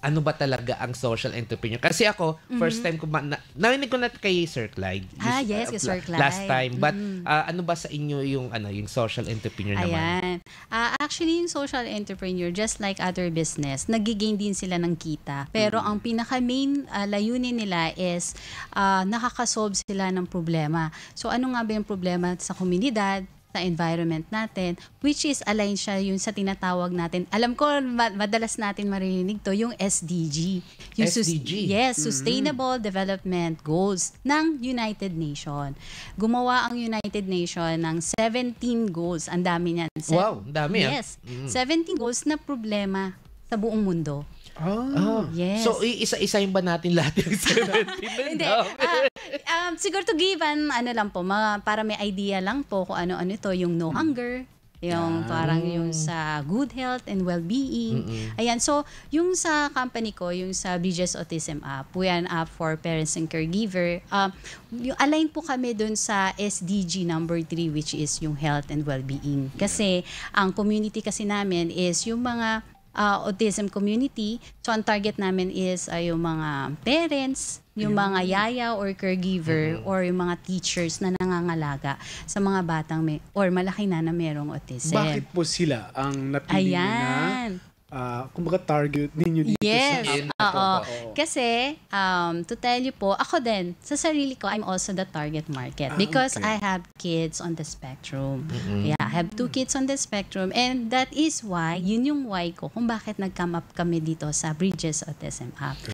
ano ba talaga ang social entrepreneur. Kasi ako, first time ko, narinig ko na kay Sir Clyde. Yes, kay Sir Clyde. Last time. But ano ba sa inyo yung social entrepreneur naman? Ayan. Actually, yung social entrepreneur, just like other business, nagigain din sila ng kita. Pero ang pinaka-main layunin nila is nakakasolve sila ng problema. So ano nga ba yung problema sa komunidad, sa environment natin, which is align siya yung sa tinatawag natin. Alam ko, madalas natin marinig to, yung SDG. Yung SDG? Sustainable Development Goals ng United Nations. Gumawa ang United Nations ng 17 goals. Ang dami niyan. Wow, ang dami. Yes. 17 goals na problema sa buong mundo. Yes. So, isa-isahin ba natin lahat yung 17? Hindi. Siguro to give lang po, para may idea lang po kung ano-ano ito, yung no hunger, yung parang yung sa good health and well-being. Ayan, so yung sa company ko, yung sa Bridges Autism App, yan app for parents and caregiver, yung align po kami dun sa SDG number 3, which is yung health and well-being. Kasi ang community kasi namin is yung mga autism community. So, ang target namin is yung mga parents, yung mga yaya or caregiver, or yung mga teachers na nangangalaga sa mga batang or malaki na merong autism. Bakit po sila ang napili na kumbaga target ninyo dito sa Kasi, to tell you po, ako din, sa sarili ko, I'm also the target market because I have kids on the spectrum. Yeah, I have 2 kids on the spectrum, and that is why, yun yung why ko kung bakit nag-come up kami dito sa Bridges Autism App.